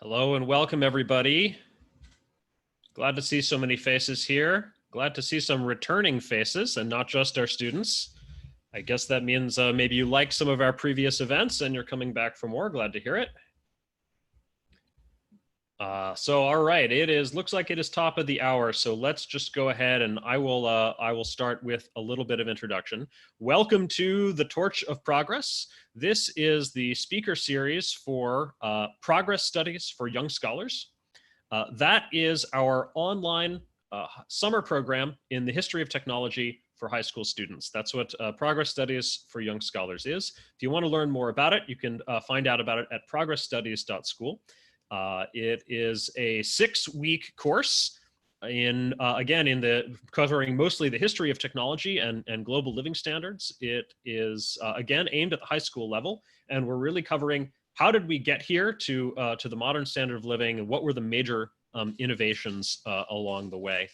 Hello and welcome, everybody. Glad to see so many faces here. Glad to see some returning faces and not just our students. I guess that means maybe you like some of our previous events and you're coming back for more. Glad to hear it. All right, looks like it is top of the hour. So let's just go ahead and I will start with a little bit of introduction. Welcome to the Torch of Progress. This is the speaker series for progress studies for young scholars. That is our online summer program in the history of technology for high school students. That's what Progress Studies for Young Scholars is. If you want to learn more about it, you can find out about it at progressstudies.school. It is a 6-week course covering mostly the history of technology and global living standards. It is again aimed at the high school level, and we're really covering how did we get here to the modern standard of living and what were the major innovations along the way.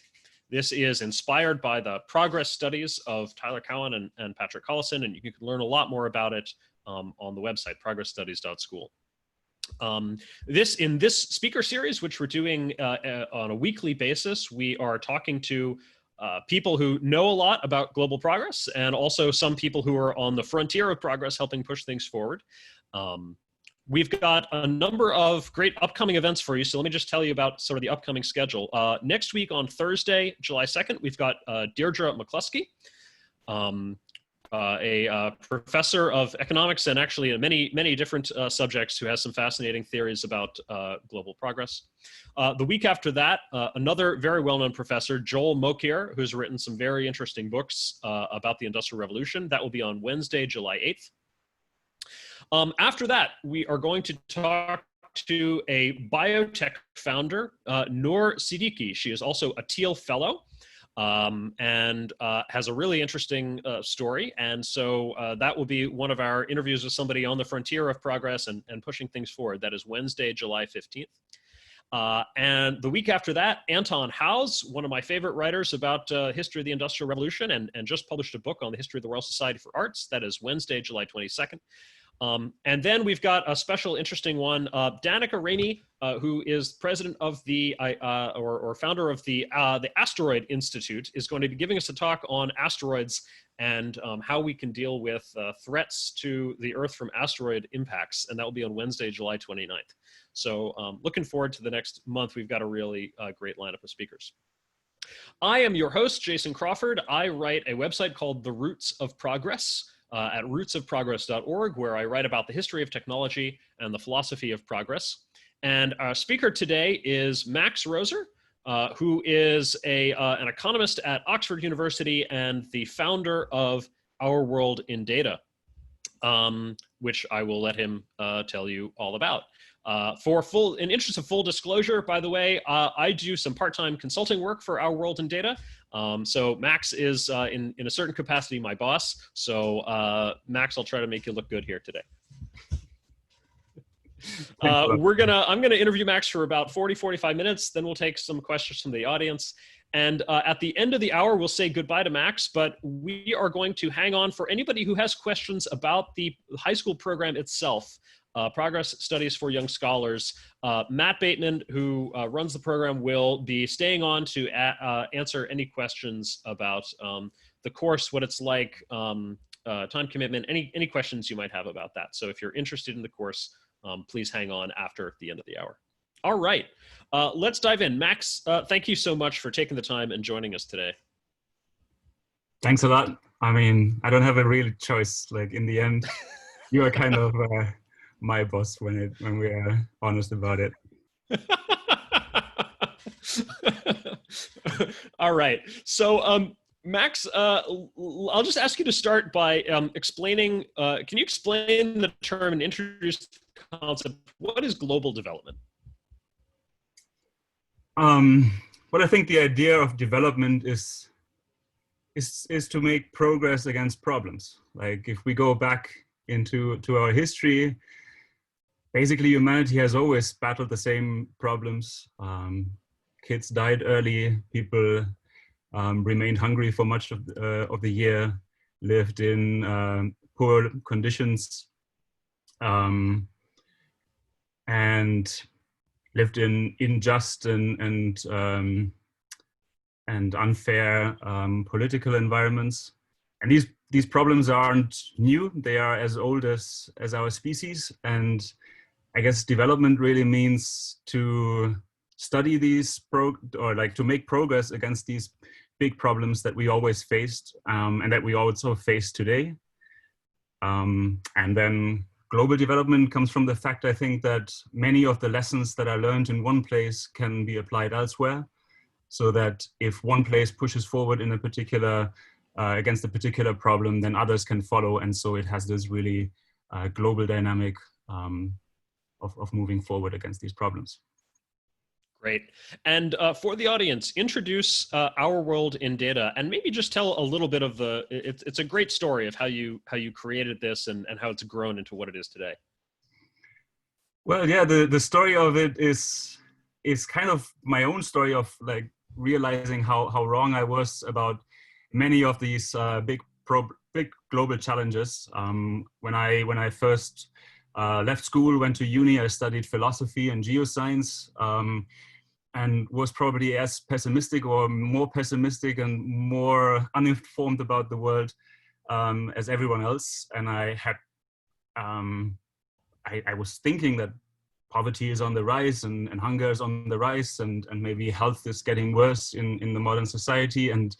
This is inspired by the progress studies of Tyler Cowan and Patrick Collison, and you can learn a lot more about it on the website, progressstudies.school. In this speaker series, which we're doing on a weekly basis, we are talking to people who know a lot about global progress and also some people who are on the frontier of progress helping push things forward. We've got a number of great upcoming events for you, so let me just tell you about sort of the upcoming schedule. Next week on Thursday, July 2nd, we've got Deirdre McCloskey, a professor of economics and actually many different subjects who has some fascinating theories about global progress. The week after that, another very well-known professor, Joel Mokyr, who's written some very interesting books about the Industrial Revolution. That will be on Wednesday, July 8th. After that, we are going to talk to a biotech founder, Noor Siddiqui. She is also a Teal Fellow. And has a really interesting story. And so that will be one of our interviews with somebody on the frontier of progress and pushing things forward. That is Wednesday, July 15th. And the week after that, Anton, one of my favorite writers about history of the Industrial Revolution and just published a book on the history of the Royal Society for Arts. That is Wednesday, July 22nd. And then we've got a special interesting one, Danica, Remy, who is president of the, or founder of the Asteroid Institute, is going to be giving us a talk on asteroids and how we can deal with threats to the Earth from asteroid impacts. And that will be on Wednesday, July 29th. So looking forward to the next month. We've got a really great lineup of speakers. I am your host, Jason Crawford. I write a website called The Roots of Progress. At rootsofprogress.org, where I write about the history of technology and the philosophy of progress. And our speaker today is Max Roser, who is an economist at Oxford University and the founder of Our World in Data, which I will let him tell you all about. In interest of full disclosure, by the way, I do some part-time consulting work for Our World in Data. So Max is in a certain capacity my boss. So Max, I'll try to make you look good here today. I'm gonna interview Max for about 40-45 minutes. Then we'll take some questions from the audience. And at the end of the hour, we'll say goodbye to Max, but we are going to hang on for anybody who has questions about the high school program itself. Progress Studies for Young Scholars. Matt Bateman, who runs the program, will be staying on to answer any questions about the course, what it's like, time commitment, any questions you might have about that. So if you're interested in the course, please hang on after the end of the hour. All right, let's dive in. Max, thank you so much for taking the time and joining us today. Thanks a lot. I mean, I don't have a real choice. Like in the end, you are kind of my boss when we are honest about it. All right. So Max, I'll just ask you to start by explaining, can you explain the term and introduce the concept? What is global development? Well, I think the idea of development is to make progress against problems. Like if we go back into our history, basically humanity has always battled the same problems. Kids died early, people remained hungry for much of the year, lived in poor conditions. And lived in unjust and unfair political environments. And these problems aren't new. They are as old as our species. And I guess development really means to study these or like to make progress against these big problems that we always faced and that we also face today. And then global development comes from the fact, I think, that many of the lessons that are learned in one place can be applied elsewhere. So that if one place pushes forward in a particular, against a particular problem, then others can follow. And so it has this really global dynamic of moving forward against these problems. Great. And for the audience, introduce Our World in Data, and maybe just tell a little bit of the, it's a great story of how you created this and how it's grown into what it is today. Well, yeah, the story of it is kind of my own story of like realizing how wrong I was about many of these big global challenges. When I first left school, went to uni, I studied philosophy and geoscience, and was probably as pessimistic or more pessimistic and more uninformed about the world as everyone else. And I had, I was thinking that poverty is on the rise and hunger is on the rise and maybe health is getting worse in the modern society. And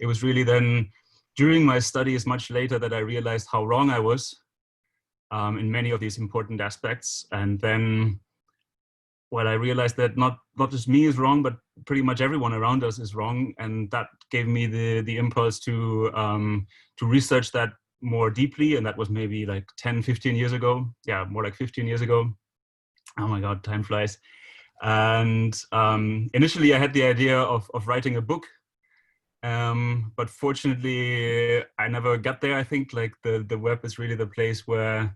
it was really then during my studies much later that I realized how wrong I was in many of these important aspects. And then, well, I realized that not just me is wrong, but pretty much everyone around us is wrong. And that gave me the impulse to research that more deeply. And that was maybe like 10, 15 years ago. Yeah, more like 15 years ago. Oh my God, time flies. And initially I had the idea of writing a book. But fortunately, I never got there. I think like the web is really the place where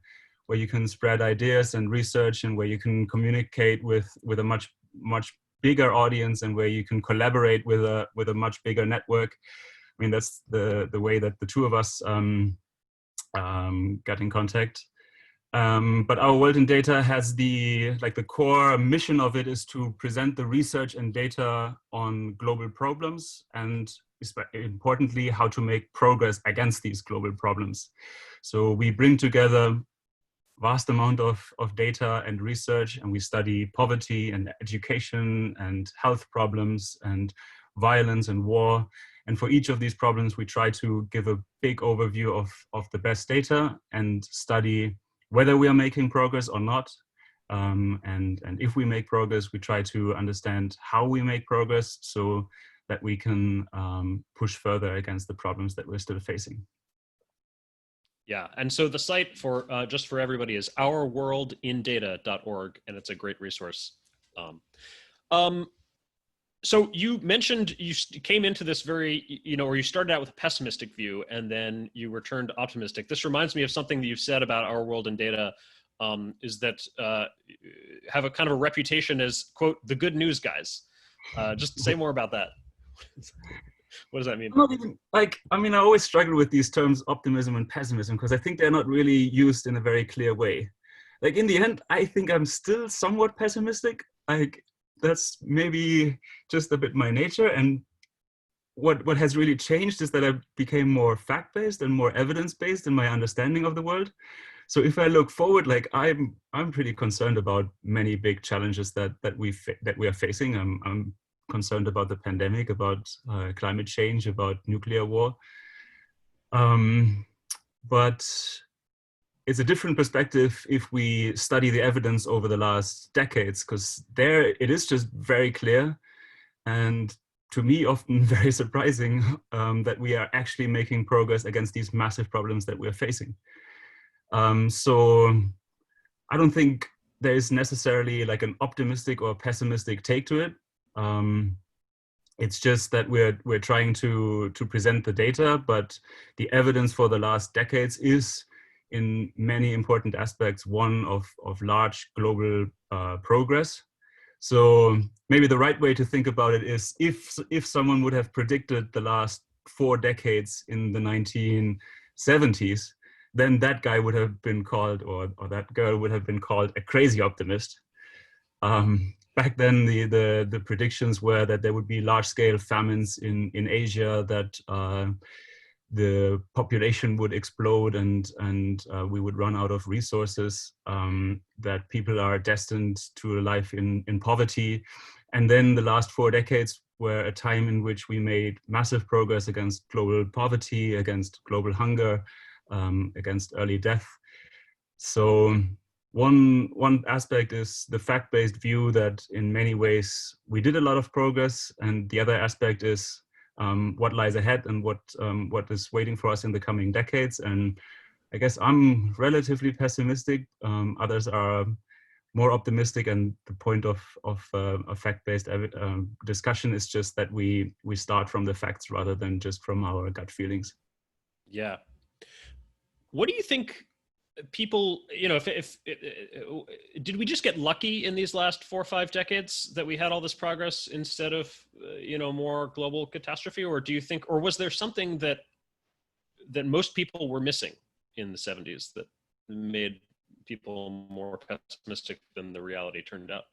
you can spread ideas and research, and where you can communicate with a much bigger audience, and where you can collaborate with a much bigger network. I mean, that's the way that the two of us got in contact. But Our World in Data has the core mission of it is to present the research and data on global problems, and importantly, how to make progress against these global problems. So we bring together vast amount of data and research, and we study poverty and education and health problems and violence and war. And for each of these problems, we try to give a big overview of the best data and study whether we are making progress or not. And if we make progress, we try to understand how we make progress so that we can push further against the problems that we're still facing. Yeah, and so the site for just for everybody is ourworldindata.org, and it's a great resource. So you mentioned you came into this very, or you started out with a pessimistic view, and then you returned optimistic. This reminds me of something that you've said about Our World in Data, is that have a kind of a reputation as, quote, the good news guys. Just say more about that. What does that mean? Not even, I always struggle with these terms optimism and pessimism because I think they're not really used in a very clear way. Like in the end, I think I'm still somewhat pessimistic. Like that's maybe just a bit my nature. And what has really changed is that I became more fact-based and more evidence-based in my understanding of the world. So if I look forward, like I'm pretty concerned about many big challenges that we are facing. I'm concerned about the pandemic, about climate change, about nuclear war. But it's a different perspective if we study the evidence over the last decades, because there it is just very clear, and to me often very surprising, that we are actually making progress against these massive problems that we're facing. So I don't think there is necessarily like an optimistic or pessimistic take to it. It's just that we're trying to present the data, but the evidence for the last decades is in many important aspects one of large global progress. So maybe the right way to think about it is if someone would have predicted the last 4 decades in the 1970s, then that guy would have been called, or that girl would have been called a crazy optimist. back then the predictions were that there would be large-scale famines in Asia, that the population would explode and we would run out of resources, that people are destined to a life in poverty. And then the last 4 decades were a time in which we made massive progress against global poverty, against global hunger, against early death. So one aspect is the fact-based view that in many ways we did a lot of progress, and the other aspect is what lies ahead and what is waiting for us in the coming decades. And I guess I'm relatively pessimistic. Others are more optimistic, and the point of a fact-based discussion is just that we start from the facts rather than just from our gut feelings. Yeah. What do you think people, you know, if did we just get lucky in these last 4 or 5 decades that we had all this progress instead of, you know, more global catastrophe? Or do you think, or was there something that most people were missing in the 70s that made people more pessimistic than the reality turned out?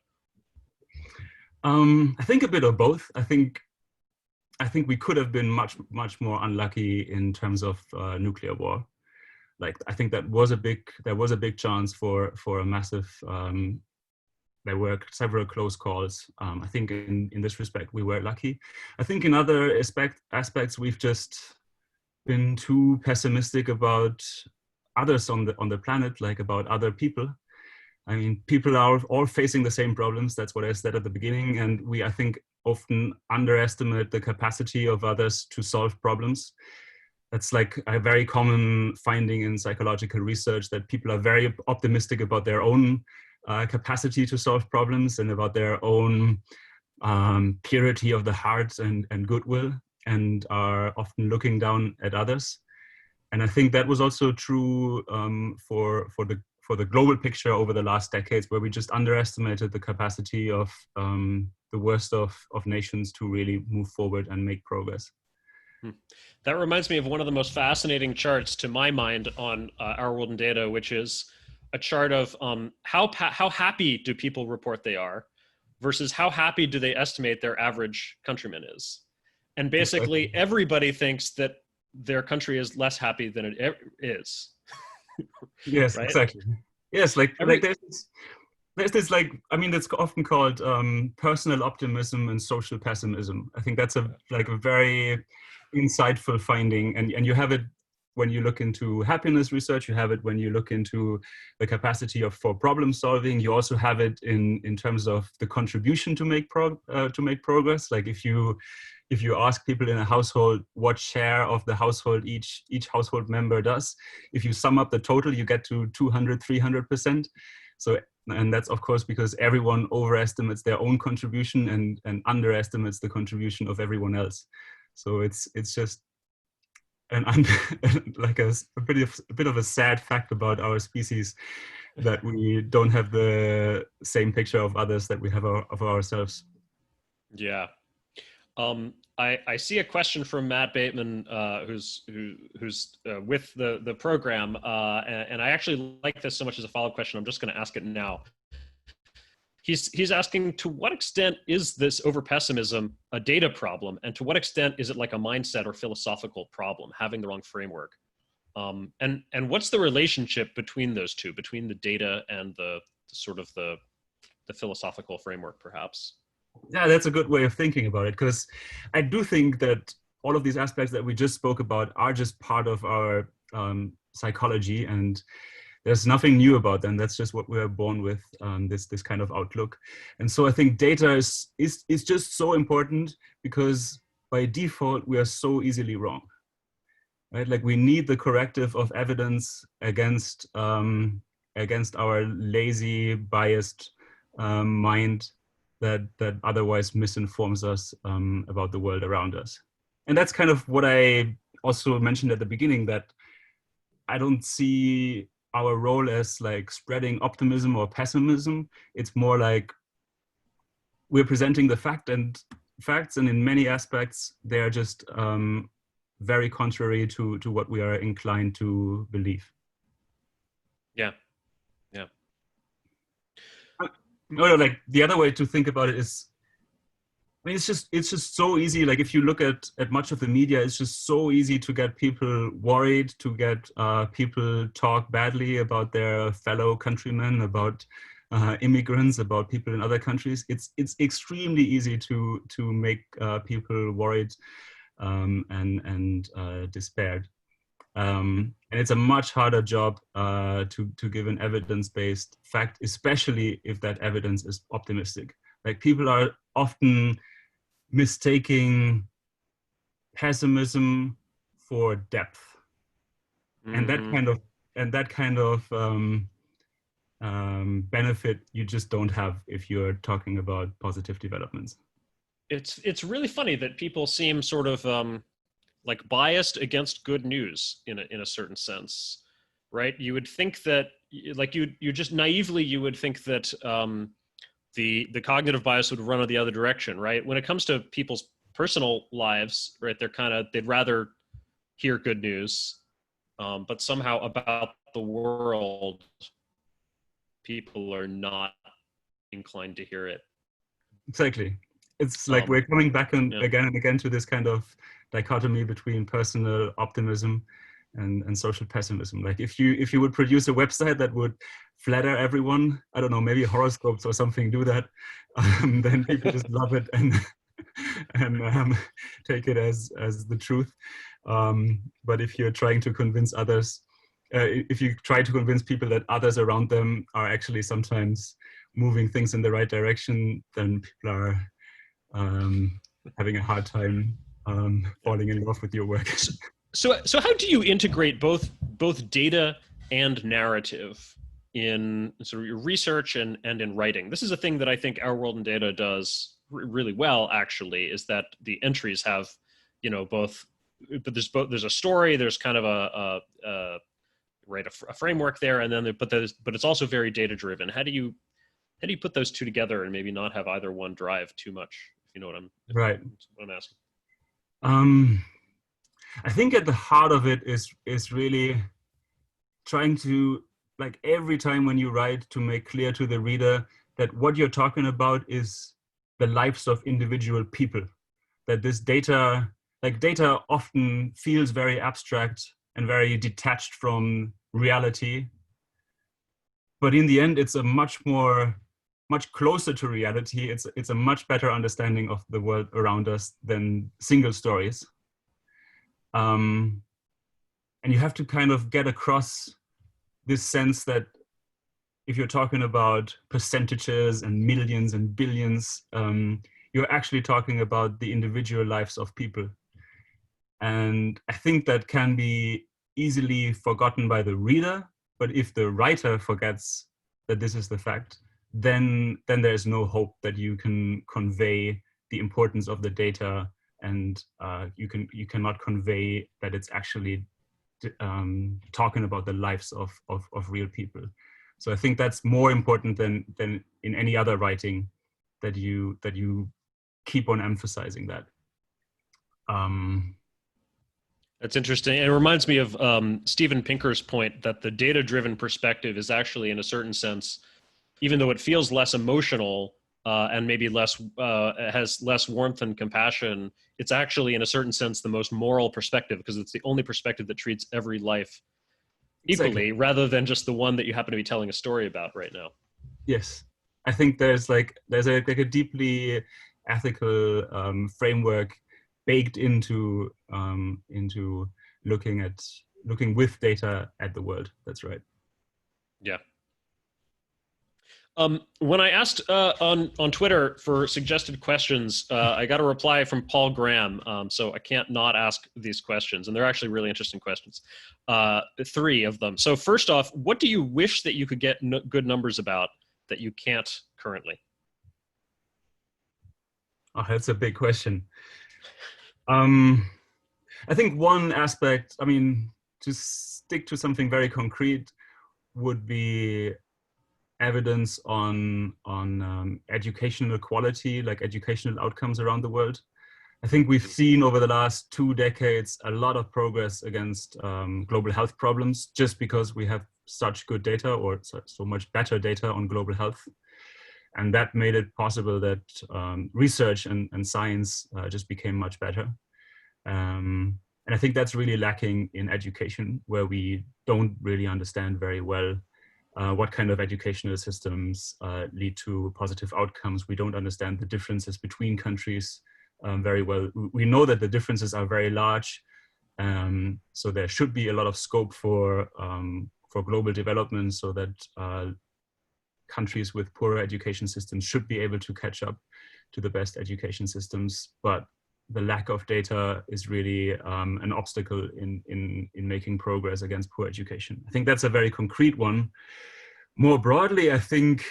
I think a bit of both. I think we could have been much more unlucky in terms of nuclear war. Like, I think there was a big chance for a massive. There were several close calls. I think in this respect we were lucky. I think in other aspects we've just been too pessimistic about others on the planet, like about other people. I mean, people are all facing the same problems. That's what I said at the beginning, and we, I think, often underestimate the capacity of others to solve problems. That's like a very common finding in psychological research, that people are very optimistic about their own capacity to solve problems and about their own purity of the heart and goodwill, and are often looking down at others. And I think that was also true for the global picture over the last decades, where we just underestimated the capacity of the worst of nations to really move forward and make progress. That reminds me of one of the most fascinating charts, to my mind, on Our World in Data, which is a chart of how happy do people report they are versus how happy do they estimate their average countryman is. And basically, everybody thinks that their country is less happy than it is. Yes, right? Exactly. Yes, like there's this, like, I mean, it's often called personal optimism and social pessimism. I think that's a very insightful finding, and you have it when you look into happiness research. You have it when you look into the capacity for problem solving. You also have it in terms of the contribution to make progress. Like if you ask people in a household what share of the household each household member does, if you sum up the total, you get to 200-300%. So, and that's of course because everyone overestimates their own contribution and underestimates the contribution of everyone else. So it's just like a bit of a sad fact about our species, that we don't have the same picture of others that we have of ourselves. Yeah. I see a question from Matt Bateman, who's with the program, and I actually like this so much as a follow-up question. I'm just going to ask it now. He's asking, to what extent is this over-pessimism a data problem, and to what extent is it like a mindset or philosophical problem, having the wrong framework? And what's the relationship between those two, between the data and the sort of the philosophical framework, perhaps? Yeah, that's a good way of thinking about it, because I do think that all of these aspects that we just spoke about are just part of our psychology, and there's nothing new about them. That's just what we are born with, this kind of outlook. And so I think data is just so important, because by default we are so easily wrong, right? Like we need the corrective of evidence against our lazy, biased mind that otherwise misinforms us about the world around us. And that's kind of what I also mentioned at the beginning, that I don't see our role as like spreading optimism or pessimism. It's more like we're presenting the facts, and in many aspects they are just very contrary to what we are inclined to believe. Yeah. No, like the other way to think about it is, I mean, it's just so easy. Like if you look at much of the media, it's just so easy to get people worried, to get people talk badly about their fellow countrymen, about immigrants, about people in other countries. It's extremely easy to make people worried and despaired. And it's a much harder job to give an evidence-based fact, especially if that evidence is optimistic. Like people are often mistaking pessimism for depth, and that kind of benefit you just don't have if you're talking about positive developments. It's really funny that people seem sort of like biased against good news in a certain sense, right? You would think that, like you just naively you would think that the cognitive bias would run in the other direction, right? When it comes to people's personal lives, right, they'd rather hear good news, but somehow about the world, people are not inclined to hear it. Exactly. It's like we're coming back again and again to this kind of dichotomy between personal optimism and social pessimism. Like if you would produce a website that would flatter everyone, I don't know, maybe horoscopes or something do that, then people just love it and take it as the truth. But if you're trying to convince others, if you try to convince people that others around them are actually sometimes moving things in the right direction, then people are having a hard time falling in love with your work. So how do you integrate both data and narrative in sort of your research and in writing? This is a thing that I think Our World in Data does really well, actually, is that the entries have, both, but there's a story, there's kind of a framework there, and then but it's also very data driven. How do you put those two together and maybe not have either one drive too much? If you know what I'm asking. I think at the heart of it is really trying to, like every time when you write, to make clear to the reader that what you're talking about is the lives of individual people. That this data often feels very abstract and very detached from reality. But in the end, it's a much closer to reality. It's a much better understanding of the world around us than single stories. And you have to kind of get across this sense that if you're talking about percentages and millions and billions, you're actually talking about the individual lives of people. And I think that can be easily forgotten by the reader, but if the writer forgets that this is the fact, then there's no hope that you can convey the importance of the data, and you cannot convey that it's actually talking about the lives of real people. So I think that's more important than in any other writing, that you keep on emphasizing that. That's interesting. It reminds me of Steven Pinker's point that the data-driven perspective is actually, in a certain sense, even though it feels less emotional and maybe has less warmth and compassion, it's actually, in a certain sense, the most moral perspective, because it's the only perspective that treats every life equally, rather than just the one that you happen to be telling a story about right now. Yes, I think there's a deeply ethical framework baked into looking with data at the world. That's right. Yeah. When I asked on Twitter for suggested questions, I got a reply from Paul Graham. So I can't not ask these questions, and they're actually really interesting questions. 3 of them. So first off, what do you wish that you could get good numbers about that you can't currently? Oh, that's a big question. I think one aspect, I mean, to stick to something very concrete, would be evidence on educational quality, like educational outcomes around the world. I think we've seen over the last 2 decades a lot of progress against global health problems, just because we have such good data, or so much better data on global health. And that made it possible that research and science just became much better. And I think that's really lacking in education, where we don't really understand very well what kind of educational systems lead to positive outcomes. We don't understand the differences between countries very well. We know that the differences are very large, so there should be a lot of scope for global development, so that countries with poorer education systems should be able to catch up to the best education systems. But the lack of data is really an obstacle in making progress against poor education. I think that's a very concrete one. More broadly, I think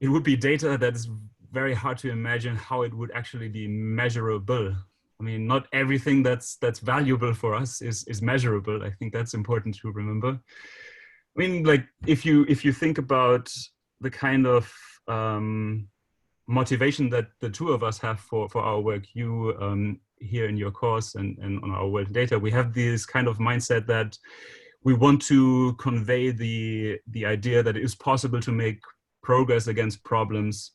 it would be data that is very hard to imagine how it would actually be measurable. I mean, not everything that's valuable for us is measurable. I think that's important to remember. I mean, like if you think about the kind of motivation that the two of us have for our work, you here in your course and on our world data, we have this kind of mindset that we want to convey the idea that it is possible to make progress against problems,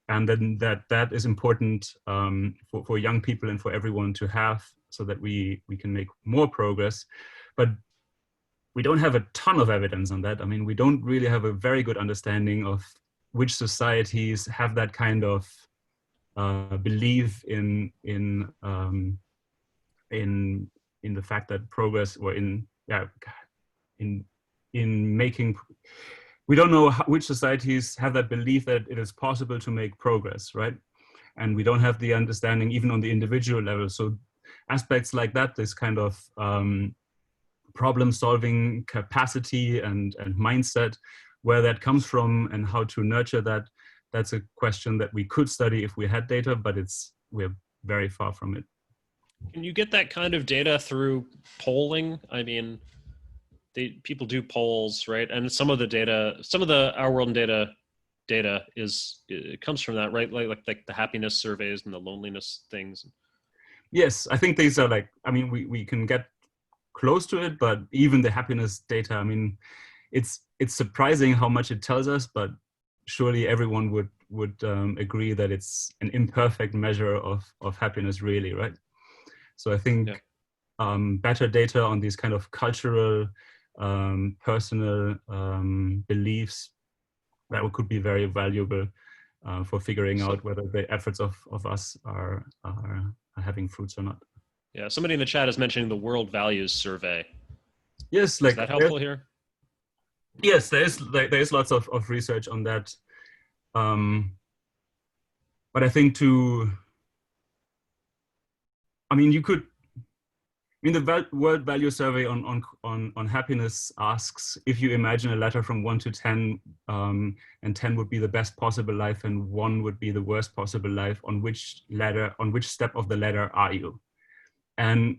and then that is important for young people and for everyone to have, so that we can make more progress. But we don't have a ton of evidence on that. I mean, we don't really have a very good understanding of which societies have that kind of belief in the fact that progress, or in making, we don't know which societies have that belief that it is possible to make progress, right? And we don't have the understanding even on the individual level. So aspects like that, this kind of problem-solving capacity and mindset, where that comes from and how to nurture that, that's a question that we could study if we had data, but we're very far from it. Can you get that kind of data through polling? I mean, people do polls, right? And some of the data, some of the Our World in Data it comes from that, right? Like the happiness surveys and the loneliness things. Yes, I think these are like, I mean, we can get close to it, but even the happiness data, I mean, it's surprising how much it tells us, but surely everyone would agree that it's an imperfect measure of happiness, really, right? So I think better data on these kind of cultural, personal beliefs, that could be very valuable for figuring out whether the efforts of us are having fruits or not. Yeah, somebody in the chat is mentioning the World Values Survey. Yes, like, is that helpful here? Yes, there is lots of research on that, but I think the World Value Survey on happiness asks, if you imagine a ladder from 1 to 10, and 10 would be the best possible life and 1 would be the worst possible life, on which step of the ladder are you? And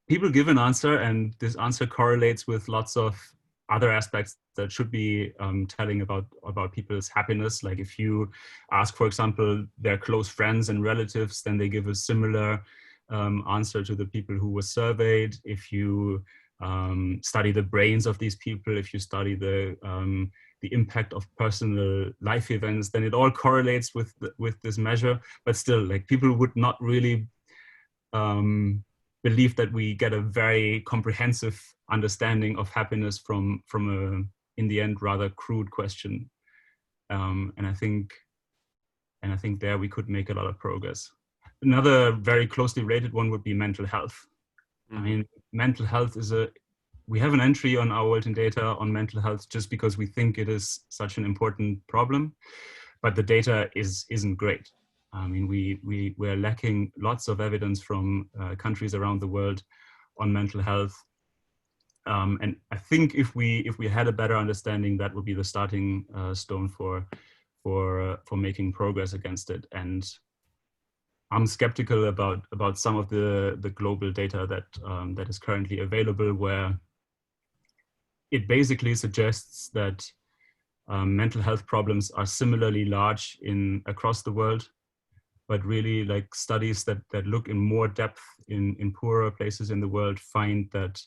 people give an answer, and this answer correlates with lots of other aspects that should be telling about people's happiness. Like if you ask, for example, their close friends and relatives, then they give a similar answer to the people who were surveyed. If you study the brains of these people, if you study the impact of personal life events, then it all correlates with this measure. But still, like, people would not really believe that we get a very comprehensive understanding of happiness from a, in the end, rather crude question. And I think there we could make a lot of progress. Another very closely related one would be mental health. I mean, mental health we have an entry on Our World in Data on mental health just because we think it is such an important problem, but the data isn't great. I mean, we're lacking lots of evidence from countries around the world on mental health. And I think if we had a better understanding, that would be the starting stone for making progress against it. And I'm skeptical about some of the global data that is currently available, where it basically suggests that mental health problems are similarly large across the world, but really, like, studies that look in more depth in poorer places in the world find that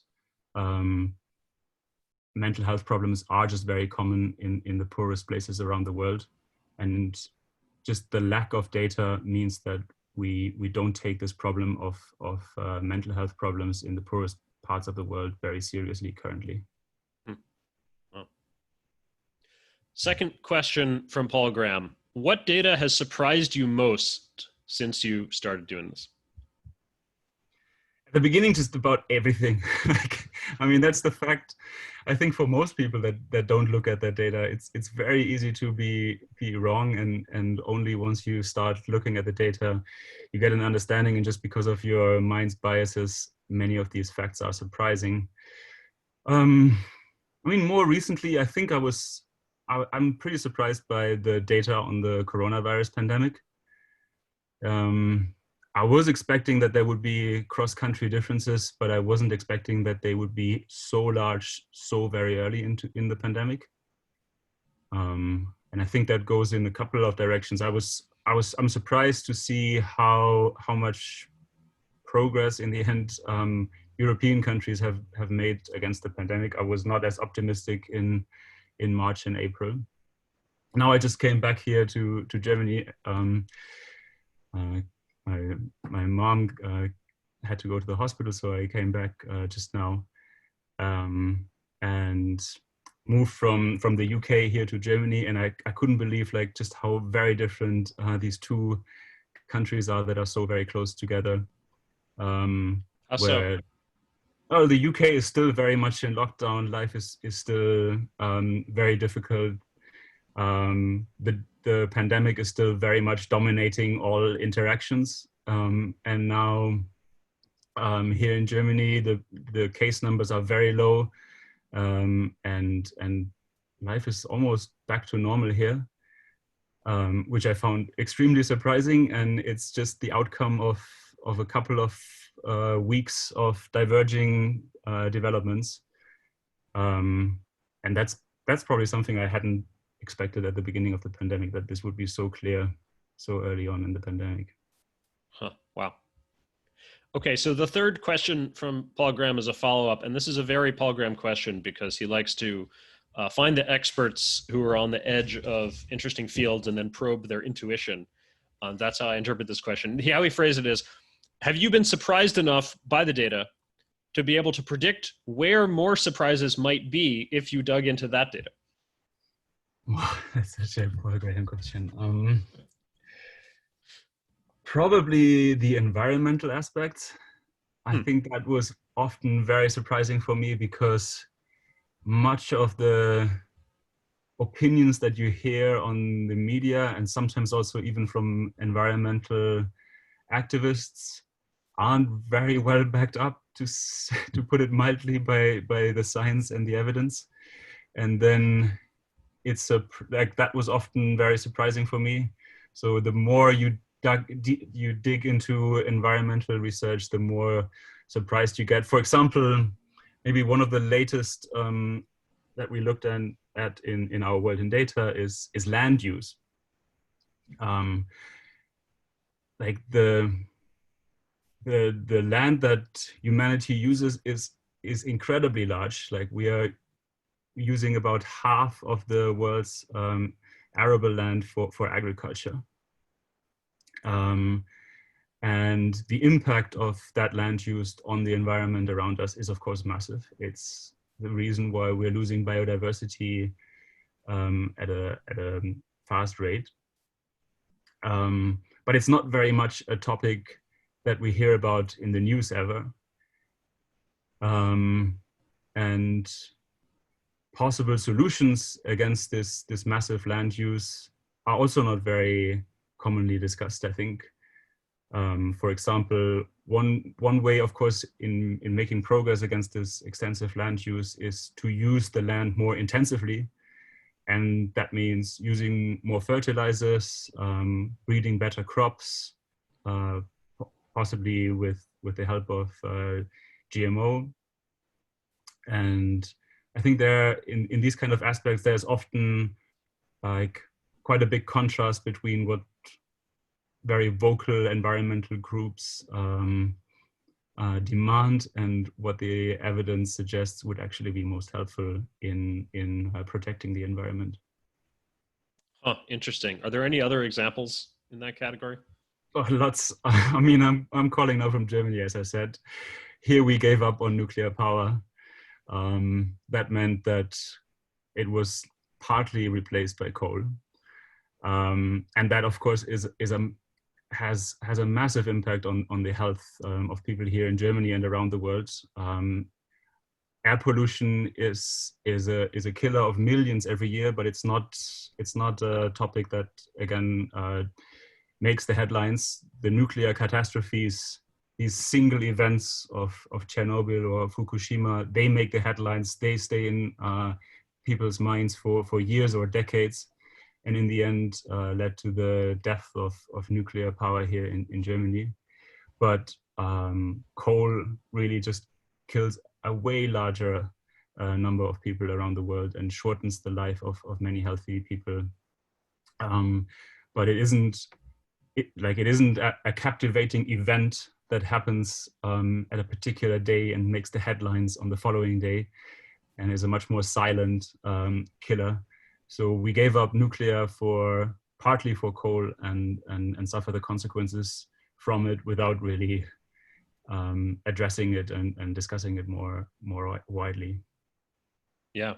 mental health problems are just very common in the poorest places around the world. And just the lack of data means that we don't take this problem of mental health problems in the poorest parts of the world very seriously currently. Well. Second question from Paul Graham. What data has surprised you most since you started doing this? At the beginning, just about everything. I mean, that's the fact. I think for most people that don't look at that data, it's very easy to be wrong, and only once you start looking at the data, you get an understanding. And just because of your mind's biases, many of these facts are surprising. I mean, more recently, I think I'm pretty surprised by the data on the coronavirus pandemic. I was expecting that there would be cross-country differences, but I wasn't expecting that they would be so large so very early in the pandemic. And I think that goes in a couple of directions. I'm surprised to see how much progress in the end European countries have made against the pandemic. I was not as optimistic in March and April. Now I just came back here to Germany. My mom had to go to the hospital, so I came back just now, and moved from the UK here to Germany, and I couldn't believe like just how very different these two countries are that are so very close together. How so? Oh, the UK is still very much in lockdown. Life is still very difficult. The pandemic is still very much dominating all interactions. And now here in Germany, the case numbers are very low, and life is almost back to normal here, which I found extremely surprising. And it's just the outcome of a couple of weeks of diverging developments. And that's probably something I hadn't expected at the beginning of the pandemic, that this would be so clear so early on in the pandemic. Huh, wow. Okay, so the third question from Paul Graham is a follow-up, and this is a very Paul Graham question because he likes to find the experts who are on the edge of interesting fields and then probe their intuition. That's how I interpret this question. How he phrased it is, have you been surprised enough by the data to be able to predict where more surprises might be if you dug into that data? Wow, that's such a Paul Graham question. Probably the environmental aspects. I think that was often very surprising for me because much of the opinions that you hear on the media, and sometimes also even from environmental activists, aren't very well backed up, to put it mildly, by the science and the evidence. And then it's like that was often very surprising for me. So the more you dig into environmental research, the more surprised you get. For example, maybe one of the latest that we looked at in our world in data is land use. Like the land that humanity uses is incredibly large. Like we are using about half of the world's arable land for agriculture. And the impact of that land use on the environment around us is of course massive. It's the reason why we're losing biodiversity at a fast rate. But it's not very much a topic that we hear about in the news ever. And possible solutions against this massive land use are also not very commonly discussed, I think. For example, one way, of course, in making progress against this extensive land use is to use the land more intensively. And that means using more fertilizers, breeding better crops, possibly with the help of GMO. And I think in these kind of aspects, there's often like quite a big contrast between what very vocal environmental groups demand and what the evidence suggests would actually be most helpful in protecting the environment. Oh, interesting. Are there any other examples in that category? Oh, lots. I mean, I'm calling now from Germany, as I said. Here we gave up on nuclear power. That meant that it was partly replaced by coal. And that, of course, has a massive impact on the health of people here in Germany and around the world. Air pollution is a killer of millions every year, but it's not a topic that, again, makes the headlines. The nuclear catastrophes, these single events of Chernobyl or Fukushima, they make the headlines. They stay in people's minds for years or decades, and in the end led to the death of nuclear power here in Germany. But coal really just kills a way larger number of people around the world and shortens the life of many healthy people. But it isn't a captivating event that happens at a particular day and makes the headlines on the following day, and is a much more silent killer. So we gave up nuclear partly for coal and suffer the consequences from it without really addressing it and discussing it more widely. Yeah.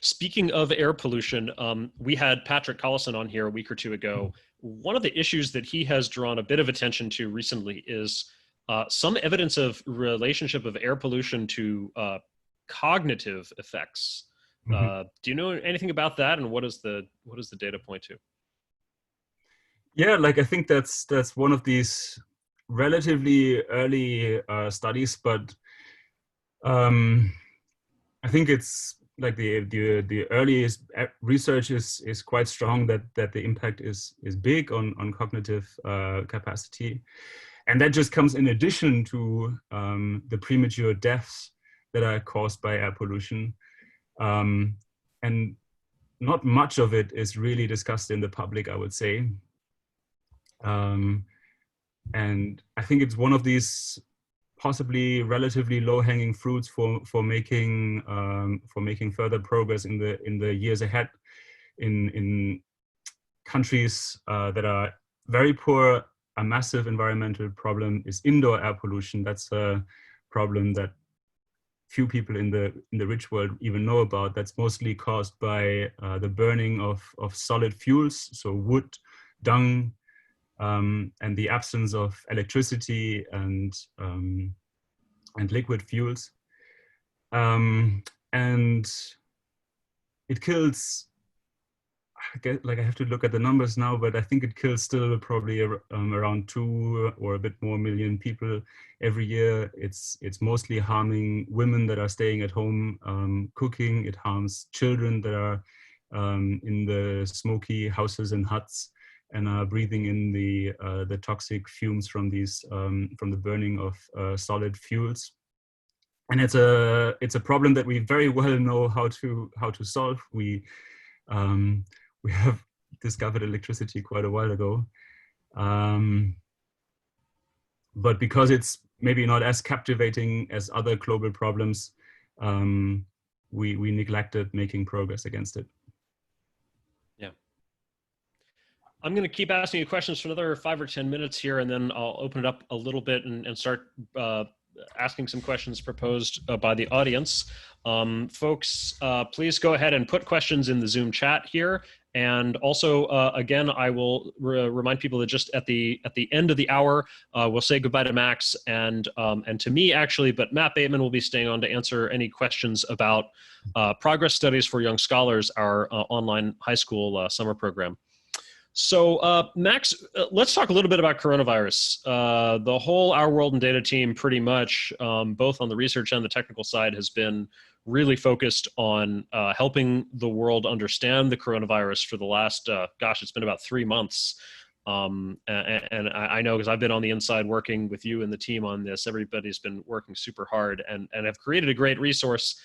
Speaking of air pollution, we had Patrick Collison on here a week or two ago. One of the issues that he has drawn a bit of attention to recently is some evidence of relationship of air pollution to cognitive effects. Do you know anything about that, and what does the data point to? Yeah, like I think that's one of these relatively early studies, but I think it's like the earliest research is quite strong that the impact is big on cognitive capacity, and that just comes in addition to the premature deaths that are caused by air pollution. And not much of it is really discussed in the public, I would say. And I think it's one of these possibly relatively low-hanging fruits for making further progress in the years ahead in countries that are very poor. A massive environmental problem is indoor air pollution. That's a problem that few people in the rich world even know about. That's mostly caused by the burning of solid fuels, so wood, dung, and the absence of electricity and liquid fuels. And it kills, I have to look at the numbers now, but I think it kills still probably around 2 or a bit more million people every year. It's mostly harming women that are staying at home cooking. It harms children that are in the smoky houses and huts and are breathing in the toxic fumes from these from the burning of solid fuels. And it's a problem that we very well know how to solve. We have discovered electricity quite a while ago, but because it's maybe not as captivating as other global problems, we neglected making progress against it. Yeah. I'm going to keep asking you questions for another 5 or 10 minutes here, and then I'll open it up a little bit and start asking some questions proposed by the audience. Folks, please go ahead and put questions in the Zoom chat here. And also, again, I will remind people that just at the end of the hour, we'll say goodbye to Max and to me, actually, but Matt Bateman will be staying on to answer any questions about Progress Studies for Young Scholars, our online high school summer program. So Max, let's talk a little bit about coronavirus. The whole Our World in Data team pretty much, both on the research and the technical side, has been really focused on helping the world understand the coronavirus for the last, it's been about 3 months. And I know because I've been on the inside working with you and the team on this. Everybody's been working super hard and have created a great resource.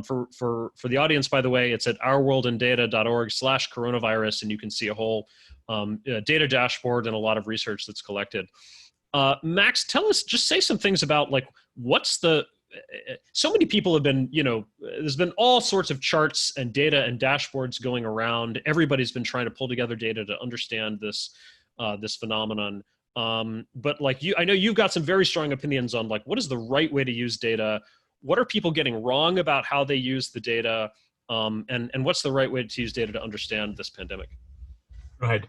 For the audience, by the way, it's at ourworldindata.org/coronavirus, and you can see a whole data dashboard and a lot of research that's collected. Max, tell us, just say some things about like, what's the, so many people have been, there's been all sorts of charts and data and dashboards going around. Everybody's been trying to pull together data to understand this, this phenomenon. But like I know you've got some very strong opinions on like, what is the right way to use data? What are people getting wrong about how they use the data? And what's the right way to use data to understand this pandemic? Right.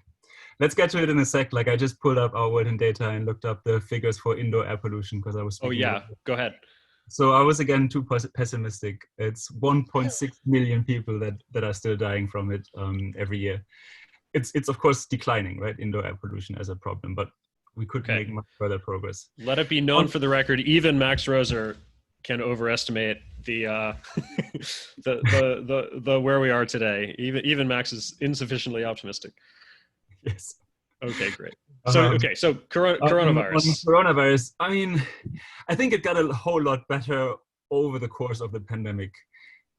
Let's get to it in a sec. Like I just pulled up our world in data and looked up the figures for indoor air pollution because I was speaking. Oh yeah, go ahead. So I was again too pessimistic. It's 1.6 million people that are still dying from it every year. It's of course declining, right? Indoor air pollution as a problem, but we could make much further progress. Let it be known for the record, even Max Roser can overestimate the the where we are today. Even Max is insufficiently optimistic. Yes. Okay, great. So so coronavirus. Coronavirus. I mean, I think it got a whole lot better over the course of the pandemic.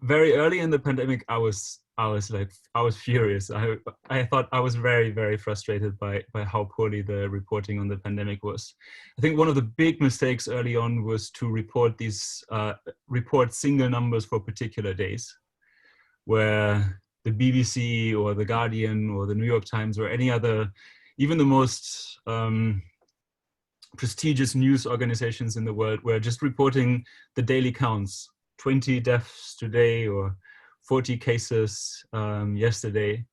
Very early in the pandemic, I was furious. I thought I was very, very frustrated by how poorly the reporting on the pandemic was. I think one of the big mistakes early on was to report single numbers for particular days, where the BBC or the Guardian or the New York Times or any other, even the most prestigious news organizations in the world, were just reporting the daily counts, 20 deaths today or 40 cases yesterday.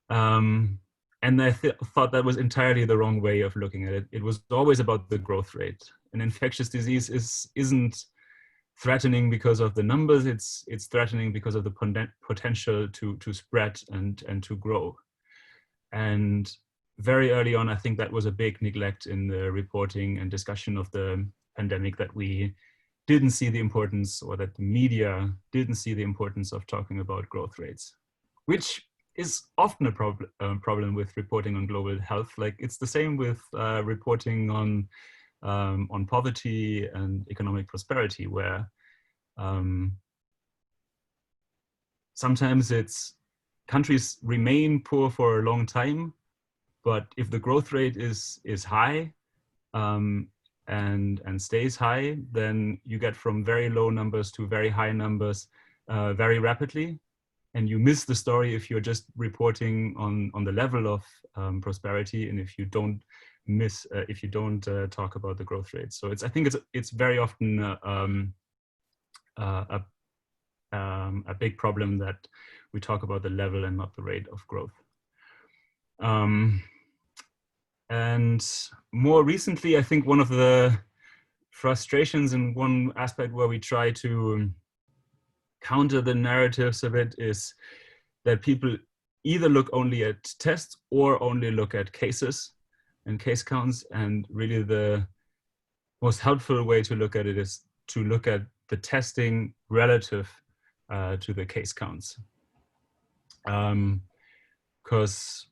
And I thought that was entirely the wrong way of looking at it. It was always about the growth rate. An infectious disease isn't threatening because of the numbers, it's threatening because of the potential to spread and to grow. And very early on, I think that was a big neglect in the reporting and discussion of the pandemic, that we didn't see the importance, or that the media didn't see the importance of talking about growth rates, which is often a problem with reporting on global health. Like it's the same with reporting on poverty and economic prosperity, where sometimes countries remain poor for a long time, but if the growth rate is high and stays high, then you get from very low numbers to very high numbers very rapidly, and you miss the story if you're just reporting on the level of prosperity, and if you don't talk about the growth rate. So I think it's very often a big problem that we talk about the level and not the rate of growth. And more recently, I think one of the frustrations and one aspect where we try to counter the narratives a bit is that people either look only at tests or only look at cases and case counts. And really the most helpful way to look at it is to look at the testing relative to the case counts. Because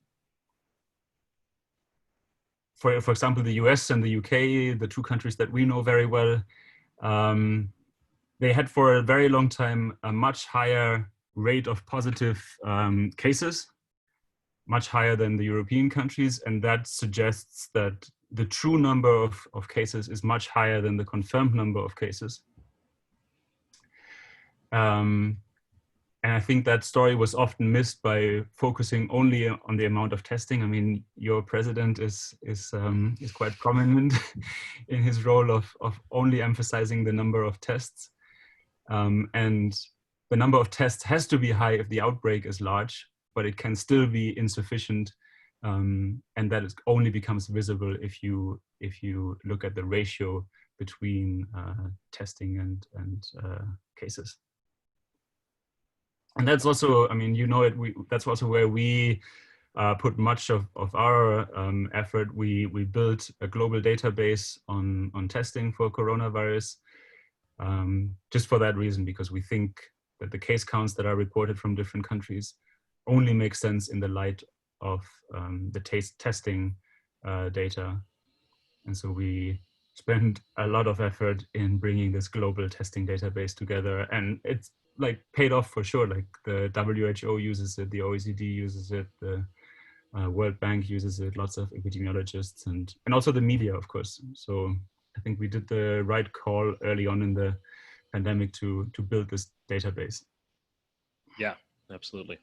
for example, the US and the UK, the two countries that we know very well, they had for a very long time a much higher rate of positive cases, much higher than the European countries. And that suggests that the true number of cases is much higher than the confirmed number of cases. And I think that story was often missed by focusing only on the amount of testing. I mean, your president is quite prominent in his role of only emphasizing the number of tests. And the number of tests has to be high if the outbreak is large, but it can still be insufficient. And that only becomes visible if you look at the ratio between testing and cases. And that's also, I mean, you know it, that's also where we put much of our effort. We built a global database on testing for coronavirus, just for that reason, because we think that the case counts that are reported from different countries only make sense in the light of the testing data. And so we spent a lot of effort in bringing this global testing database together, and it's like paid off for sure. Like the WHO uses it, the OECD uses it, the World Bank uses it, lots of epidemiologists, and also the media, of course. So I think we did the right call early on in the pandemic to build this database. Yeah, absolutely.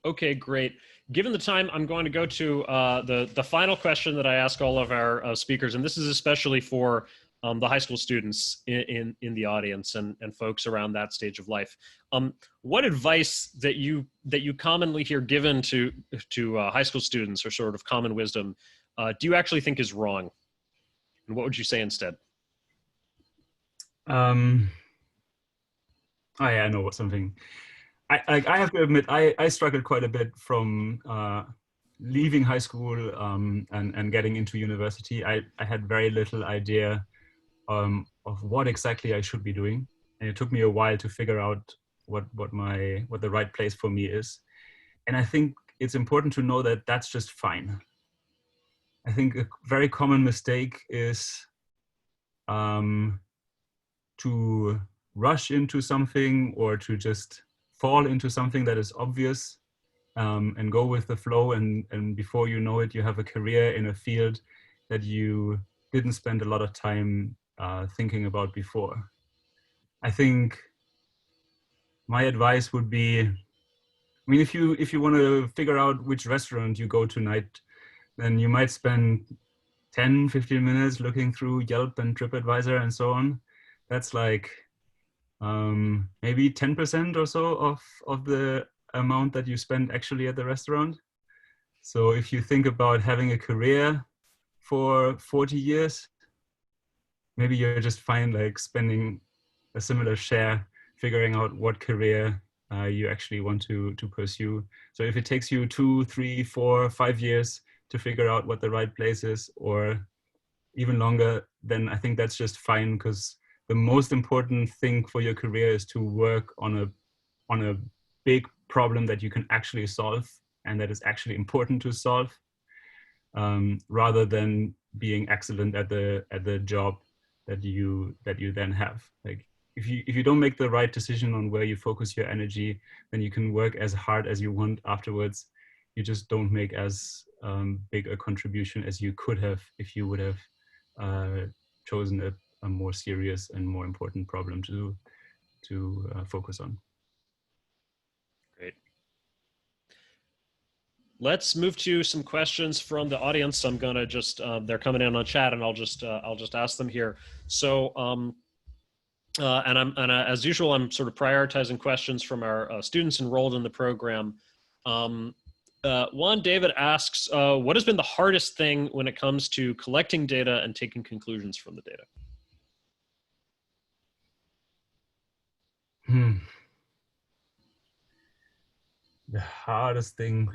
Okay, great. Given the time, I'm going to go to the final question that I ask all of our speakers, and this is especially for the high school students in the audience and folks around that stage of life. What advice that you commonly hear given to high school students, or sort of common wisdom, do you actually think is wrong? And what would you say instead? Oh yeah, I know something. I have to admit, I struggled quite a bit from leaving high school and getting into university. I had very little idea of what exactly I should be doing, and it took me a while to figure out what the right place for me is. And I think it's important to know that that's just fine. I think a very common mistake is to rush into something, or to just fall into something that is obvious and go with the flow, and before you know it, you have a career in a field that you didn't spend a lot of time thinking about before. I think my advice would be, I mean, if you want to figure out which restaurant you go tonight, then you might spend 10-15 minutes looking through Yelp and TripAdvisor and so on. That's like maybe 10% or so of the amount that you spend actually at the restaurant. So if you think about having a career for 40 years, maybe you're just fine like spending a similar share figuring out what career you actually want to pursue. So if it takes you 2, 3, 4, 5 years to figure out what the right place is, or even longer, then I think that's just fine, because the most important thing for your career is to work on a big problem that you can actually solve and that is actually important to solve, rather than being excellent at the job that you then have. Like if you don't make the right decision on where you focus your energy, then you can work as hard as you want afterwards. You just don't make as big a contribution as you could have if you would have chosen a more serious and more important problem to focus on. Great. Let's move to some questions from the audience. I'm gonna just they're coming in on chat, and I'll just ask them here. So as usual, I'm sort of prioritizing questions from our students enrolled in the program. One, David asks, what has been the hardest thing when it comes to collecting data and taking conclusions from the data? The hardest thing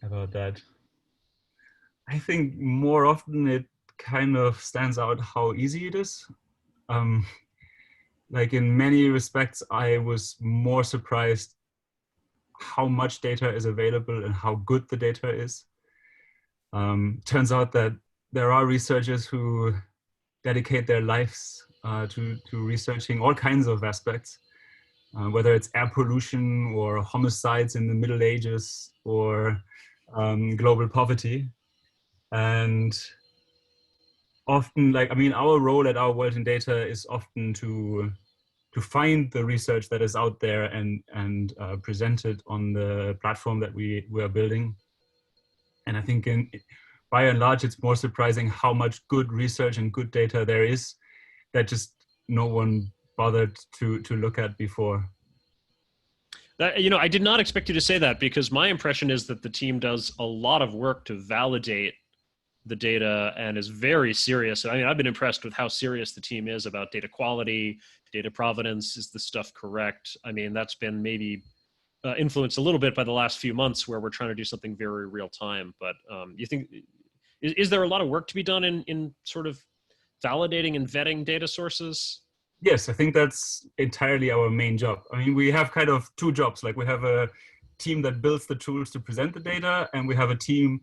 about that, I think more often it kind of stands out how easy it is. Like in many respects, I was more surprised how much data is available and how good the data is. Turns out that there are researchers who dedicate their lives to researching all kinds of aspects, whether it's air pollution or homicides in the Middle Ages or global poverty. And often, like, I mean, our role at Our World in Data is often to find the research that is out there and present it on the platform that we are building. And I think by and large, it's more surprising how much good research and good data there is that just no one bothered to look at before. That, you know, I did not expect you to say that, because my impression is that the team does a lot of work to validate the data and is very serious. I mean, I've been impressed with how serious the team is about data quality, data provenance. Is the stuff correct? I mean, that's been maybe influenced a little bit by the last few months where we're trying to do something very real time. But you think, is there a lot of work to be done in sort of validating and vetting data sources? Yes, I think that's entirely our main job. I mean, we have kind of two jobs. Like, we have a team that builds the tools to present the data, and we have a team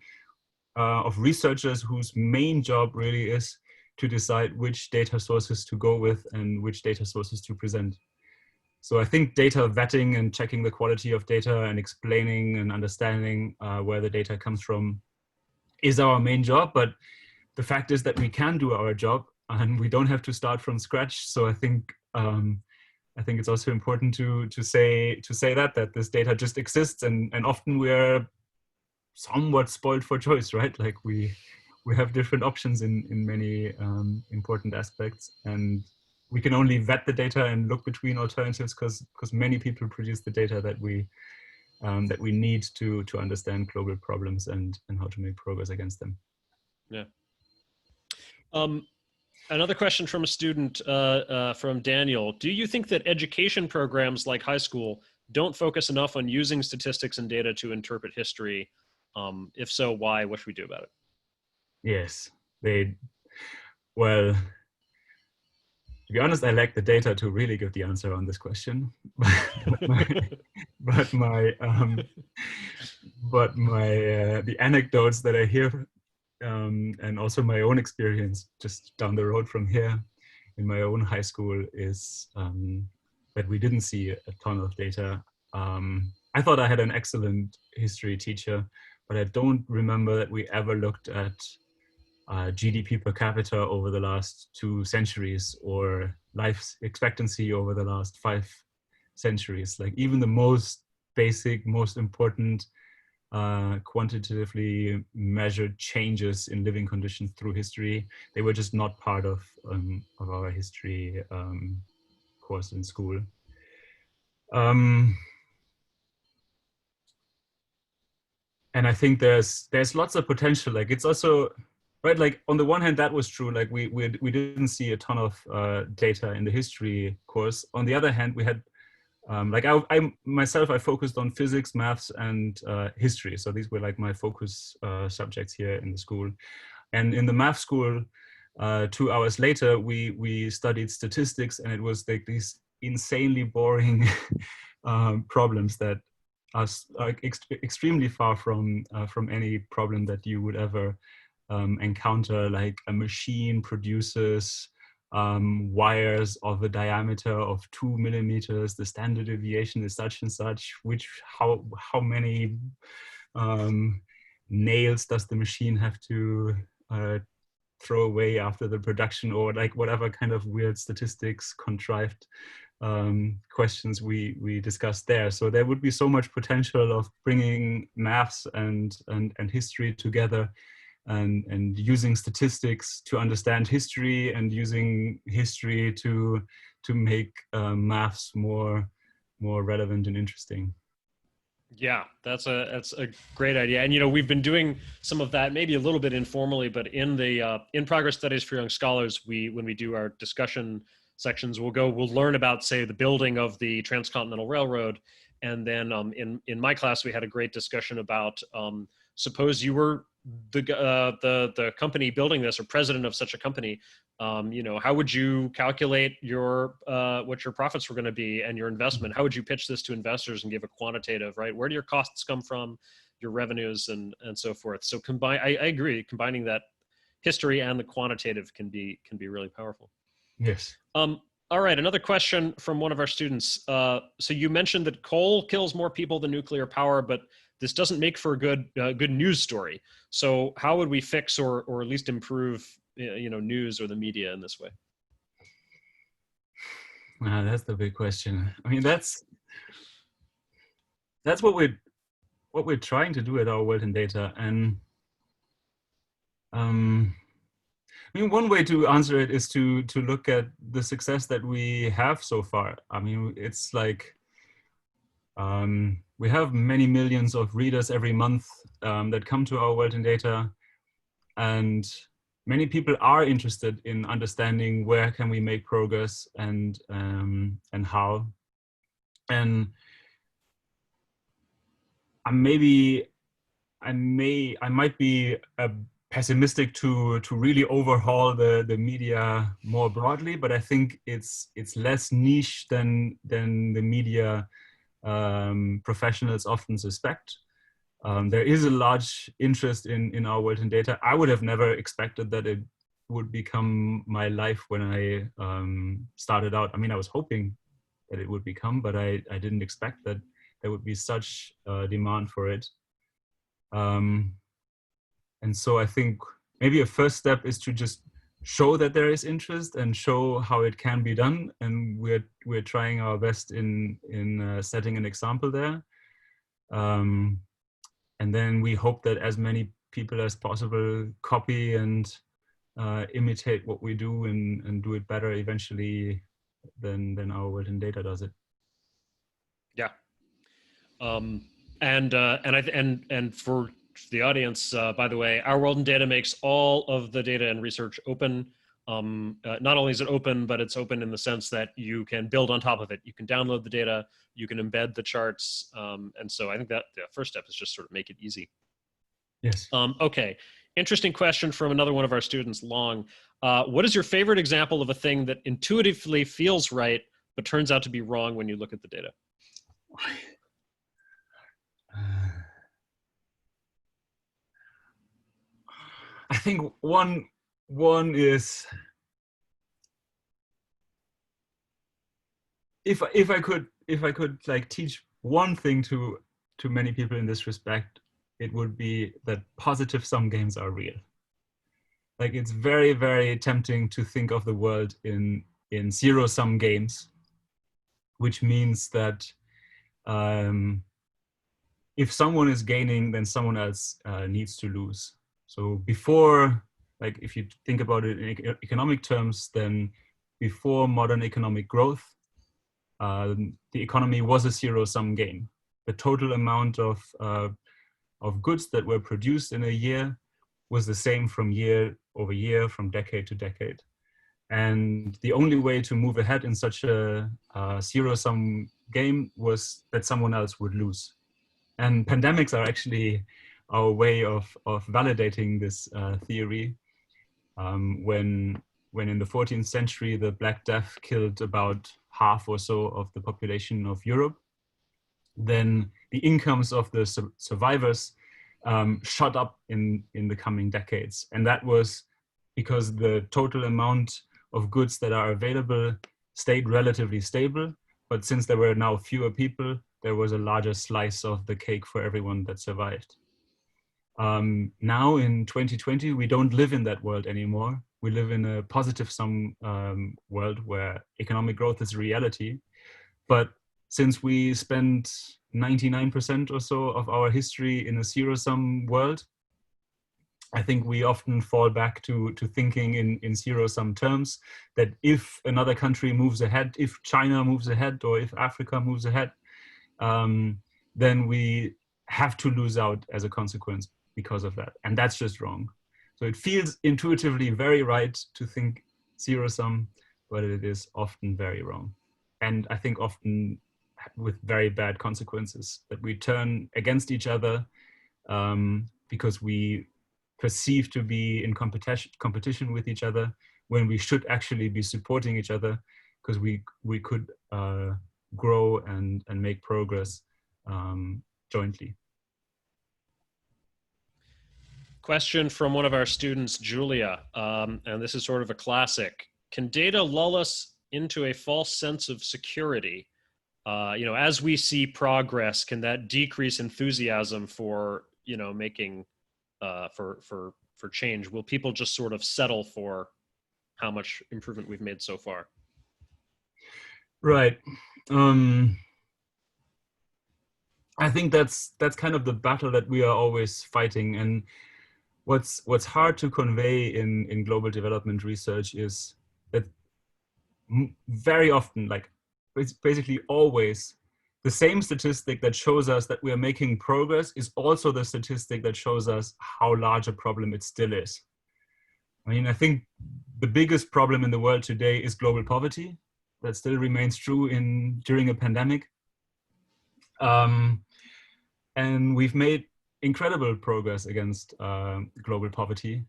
of researchers whose main job really is to decide which data sources to go with and which data sources to present. So I think data vetting and checking the quality of data and explaining and understanding where the data comes from is our main job. But the fact is that we can do our job and we don't have to start from scratch. So I think it's also important to say that this data just exists, and often we're somewhat spoiled for choice, right? Like we have different options in many important aspects, and we can only vet the data and look between alternatives because many people produce the data that we need to understand global problems and how to make progress against them. Yeah. Another question from a student from Daniel. Do you think that education programs like high school don't focus enough on using statistics and data to interpret history? If so, why? What should we do about it? Yes, well, to be honest, I lack the data to really give the answer on this question. but the anecdotes that I hear, and also my own experience just down the road from here in my own high school is that we didn't see a ton of data. I thought I had an excellent history teacher, but I don't remember that we ever looked at GDP per capita over the last 2 centuries or life expectancy over the last 5 centuries. Like even the most basic, most important quantitatively measured changes in living conditions through history, they were just not part of our history course in school. And I think there's lots of potential. Like it's also, right, like on the one hand, that was true. Like we didn't see a ton of data in the history course. On the other hand, we had, like I myself, I focused on physics, maths, and history. So these were like my focus subjects here in the school. And in the math school, 2 hours later, we studied statistics, and it was like these insanely boring problems that are extremely far from any problem that you would ever encounter. Like a machine produces wires of a diameter of 2 millimeters. The standard deviation is such and such. How many nails does the machine have to throw away after the production, or like whatever kind of weird statistics contrived questions we discussed there. So there would be so much potential of bringing maths and history together, and using statistics to understand history, and using history to make maths more relevant and interesting. Yeah, that's a great idea. And, you know, we've been doing some of that, maybe a little bit informally, but in the in progress studies for young scholars, when we do our discussion sections, we'll learn about, say, the building of the Transcontinental Railroad. And then in my class, we had a great discussion about, suppose you were the company building this, or president of such a company. You know, how would you calculate your what your profits were going to be and your investment? How would you pitch this to investors and give a quantitative, right? Where do your costs come from, your revenues, and so forth? So I agree, combining that history and the quantitative can be really powerful. Yes. All right, another question from one of our students. So you mentioned that coal kills more people than nuclear power, but this doesn't make for a good news story. So how would we fix or at least improve, you know, news or the media in this way? That's the big question. I mean, that's what we're trying to do at Our World in Data. And I mean, one way to answer it is to look at the success that we have so far. I mean, it's like we have many millions of readers every month that come to Our World in Data, and many people are interested in understanding where can we make progress and how. And I might be pessimistic to really overhaul the media more broadly, but I think it's less niche than the media professionals often suspect. There is a large interest in Our World in Data. I would have never expected that it would become my life when I started out. I mean, I was hoping it would become, but I didn't expect that there would be such demand for it. And so I think maybe a first step is to just show that there is interest and show how it can be done. And we're trying our best in setting an example there. And then we hope that as many people as possible copy and imitate what we do and do it better eventually than our world in data does it. Yeah. And for the audience, by the way, Our World in Data makes all of the data and research open. Not only is it open, but it's open in the sense that you can build on top of it. You can download the data, you can embed the charts. And so I think that the first step is just sort of make it easy. Yes. Okay. Interesting question from another one of our students, Long. What is your favorite example of a thing that intuitively feels right, but turns out to be wrong when you look at the data? I think one is, if I could like teach one thing to many people in this respect, it would be that positive sum games are real. Like, it's very, very tempting to think of the world in zero sum games, which means that if someone is gaining, then someone else needs to lose. So before, like, if you think about it in economic terms, then before modern economic growth, the economy was a zero-sum game. The total amount of goods that were produced in a year was the same from year over year, from decade to decade. And the only way to move ahead in such a zero-sum game was that someone else would lose. And pandemics are actually our way of validating this theory. When in the 14th century, the Black Death killed about half or so of the population of Europe, then the incomes of the survivors shot up in the coming decades. And that was because the total amount of goods that are available stayed relatively stable. But since there were now fewer people, there was a larger slice of the cake for everyone that survived. Now in 2020, we don't live in that world anymore. We live in a positive sum world where economic growth is a reality. But since we spent 99% or so of our history in a zero-sum world, I think we often fall back to thinking in zero-sum terms, that if another country moves ahead, if China moves ahead, or if Africa moves ahead, then we have to lose out as a consequence because of that. And that's just wrong. So it feels intuitively very right to think zero-sum, but it is often very wrong. And I think often with very bad consequences, that we turn against each other because we perceive to be in competition with each other, when we should actually be supporting each other, because we could grow and make progress jointly. Question from one of our students, Julia, and this is sort of a classic. Can data lull us into a false sense of security? As we see progress, can that decrease enthusiasm for, making, for change? Will people just sort of settle for how much improvement we've made so far? Right. I think that's kind of the battle that we are always fighting. And what's hard to convey in global development research is that very often, like it's basically always, the same statistic that shows us that we are making progress is also the statistic that shows us how large a problem it still is. I mean, I think the biggest problem in the world today is global poverty. That still remains true during a pandemic. And we've made incredible progress against global poverty.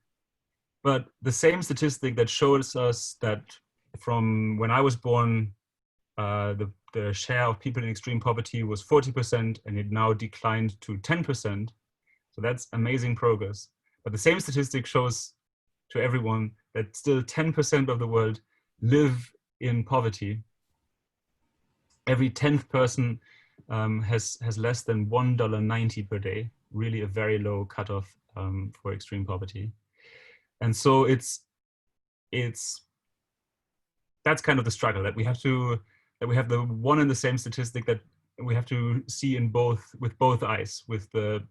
But the same statistic that shows us that from when I was born, the share of people in extreme poverty was 40%, and it now declined to 10%. So that's amazing progress. But the same statistic shows to everyone that still 10% of the world live in poverty. every 10th person has less than $1.90 per day, really a very low cutoff for extreme poverty. And so that's kind of the struggle, that we have the one and the same statistic that we have to see with both eyes, with the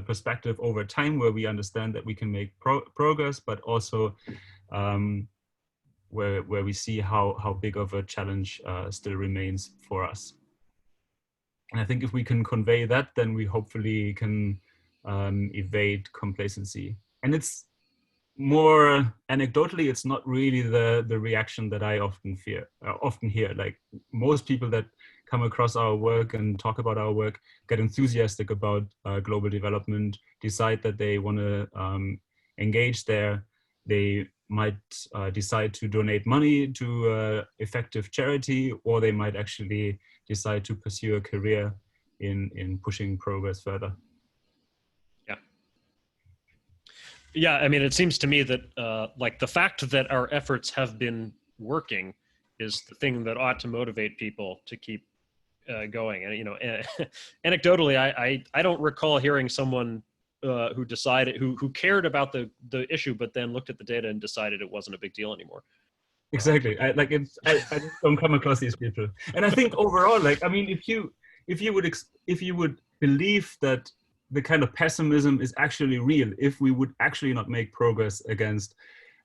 perspective over time, where we understand that we can make progress, but also where we see how big of a challenge still remains for us. And I think if we can convey that, then we hopefully can evade complacency. And it's more anecdotally, it's not really the reaction that I often hear. Like, most people that come across our work and talk about our work get enthusiastic about global development, decide that they want to engage there. They might decide to donate money to effective charity, or they might actually decide to pursue a career in pushing progress further. Yeah, I mean, it seems to me that like the fact that our efforts have been working is the thing that ought to motivate people to keep going. And, you know, anecdotally, I don't recall hearing someone who decided, who cared about the issue, but then looked at the data and decided it wasn't a big deal anymore. Exactly. I don't come across these people. And I think overall, like, I mean, if you would believe that the kind of pessimism is actually real, if we would actually not make progress against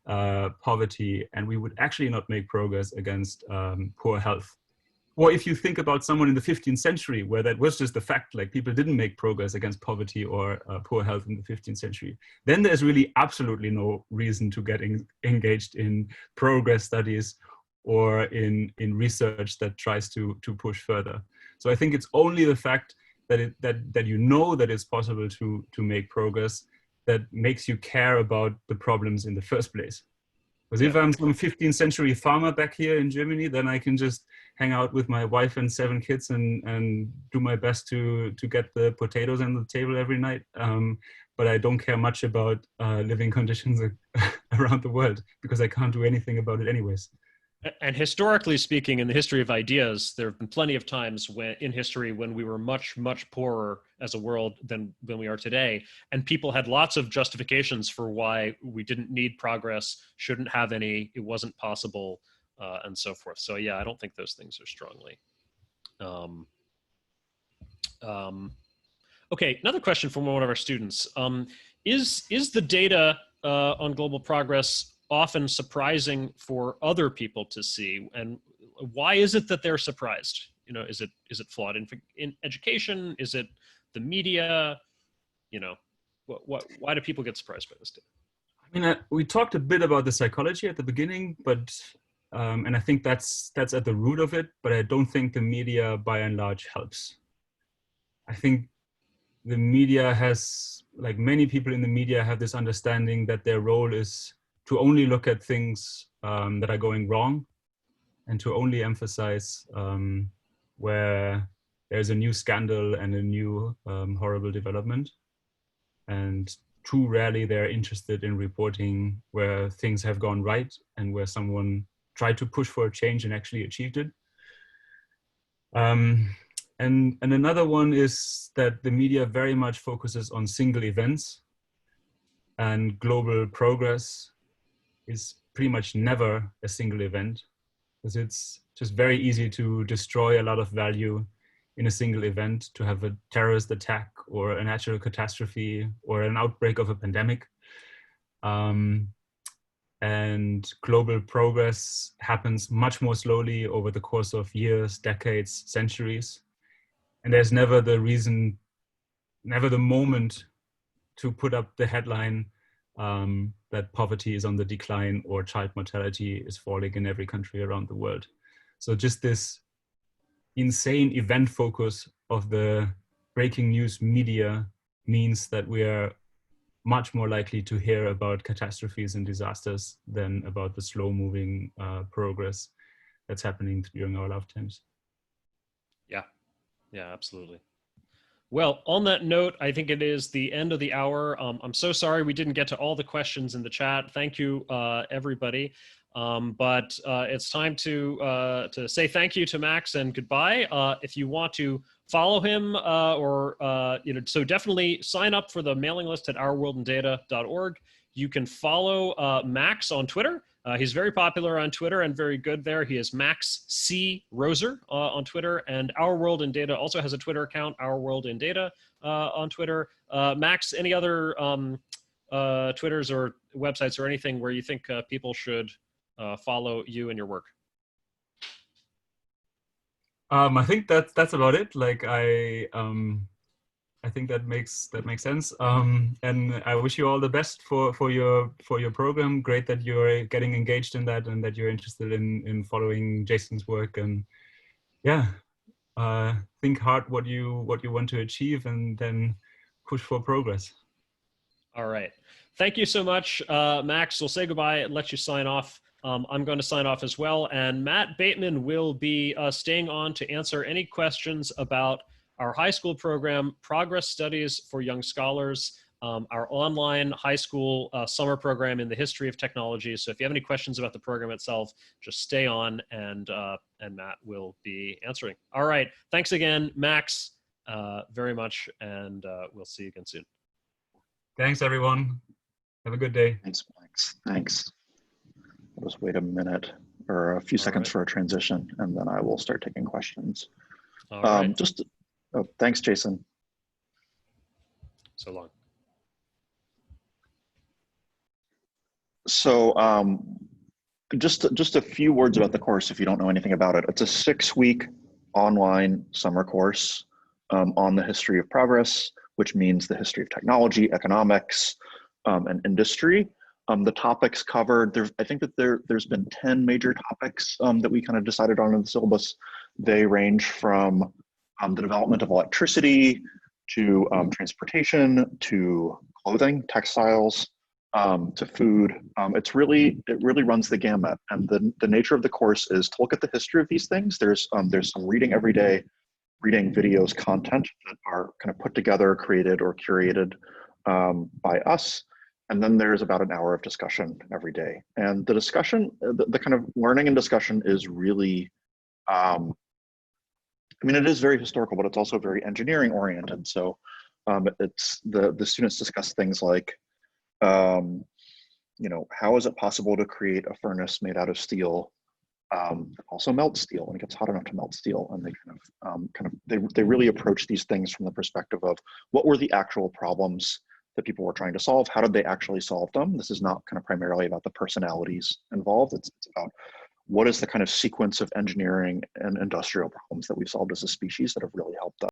poverty, and we would actually not make progress against poor health. Or if you think about someone in the 15th century, where that was just the fact, like, people didn't make progress against poverty or poor health in the 15th century, then there's really absolutely no reason to get engaged in progress studies or in research that tries to push further. So I think it's only the fact that you know that it's possible to make progress that makes you care about the problems in the first place. Because if I'm some 15th century farmer back here in Germany, then I can just hang out with my wife and 7 kids and do my best to get the potatoes on the table every night. But I don't care much about living conditions around the world, because I can't do anything about it anyways. And historically speaking, in the history of ideas, there have been plenty of times in history when we were much, much poorer as a world than we are today. And people had lots of justifications for why we didn't need progress, shouldn't have any, it wasn't possible, and so forth. So yeah, I don't think those things are strongly. Okay, another question from one of our students. Is the data on global progress often surprising for other people to see, and why is it that they're surprised? You know, is it flawed in education? Is it the media? You know, why do people get surprised by this data? I mean, we talked a bit about the psychology at the beginning, but and I think that's at the root of it. But I don't think the media, by and large, helps. I think the media has, like, many people in the media have this understanding that their role is to only look at things that are going wrong, and to only emphasize where there's a new scandal and a new horrible development. And too rarely they're interested in reporting where things have gone right and where someone tried to push for a change and actually achieved it. And another one is that the media very much focuses on single events, and global progress is pretty much never a single event, because it's just very easy to destroy a lot of value in a single event, to have a terrorist attack or a natural catastrophe or an outbreak of a pandemic. And global progress happens much more slowly over the course of years, decades, centuries. And there's never the reason, never the moment to put up the headline that poverty is on the decline or child mortality is falling in every country around the world. So just this insane event focus of the breaking news media means that we are much more likely to hear about catastrophes and disasters than about the slow moving progress that's happening during our lifetimes. Yeah, absolutely. Well, on that note, I think it is the end of the hour. I'm so sorry we didn't get to all the questions in the chat. Thank you, everybody. But it's time to say thank you to Max and goodbye. If you want to follow him so definitely sign up for the mailing list at ourworldanddata.org. You can follow Max on Twitter. He's very popular on Twitter and very good there. He is Max C. Roser on Twitter, and Our World in Data also has a Twitter account, Our World in Data on Twitter. Max, any other Twitters or websites or anything where you think people should follow you and your work? I think that's about it. Like I think that makes sense. And I wish you all the best for your program. Great that you're getting engaged in that and that you're interested in following Jason's work. And yeah, think hard what you want to achieve, and then push for progress. All right. Thank you so much, Max. We'll say goodbye and let you sign off. I'm going to sign off as well. And Matt Bateman will be staying on to answer any questions about our high school program, Progress Studies for Young Scholars, our online high school summer program in the history of technology. So if you have any questions about the program itself, just stay on and Matt will be answering. All right. Thanks again, Max, very much. And we'll see you again soon. Thanks, everyone. Have a good day. Thanks, Max. Thanks. I'll just wait a minute or a few seconds for a transition, and then I will start taking questions. All right. Oh, thanks, Jason. So long. So just a few words about the course if you don't know anything about it. It's a 6-week online summer course on the history of progress, which means the history of technology, economics, and industry. The topics covered, I think that there's been 10 major topics that we kind of decided on in the syllabus. They range from the development of electricity to transportation, to clothing, textiles, to food. It really runs the gamut. And the nature of the course is to look at the history of these things. There's some reading every day, reading videos, content that are kind of put together, created, or curated by us. And then there's about an hour of discussion every day. And the discussion, the kind of learning and discussion is really, I mean, it is very historical, but it's also very engineering oriented. So it's the students discuss things like, you know, how is it possible to create a furnace made out of steel, also melt steel when it gets hot enough to melt steel? And they they really approach these things from the perspective of what were the actual problems that people were trying to solve? How did they actually solve them? This is not kind of primarily about the personalities involved. It's about what is the kind of sequence of engineering and industrial problems that we've solved as a species that have really helped us.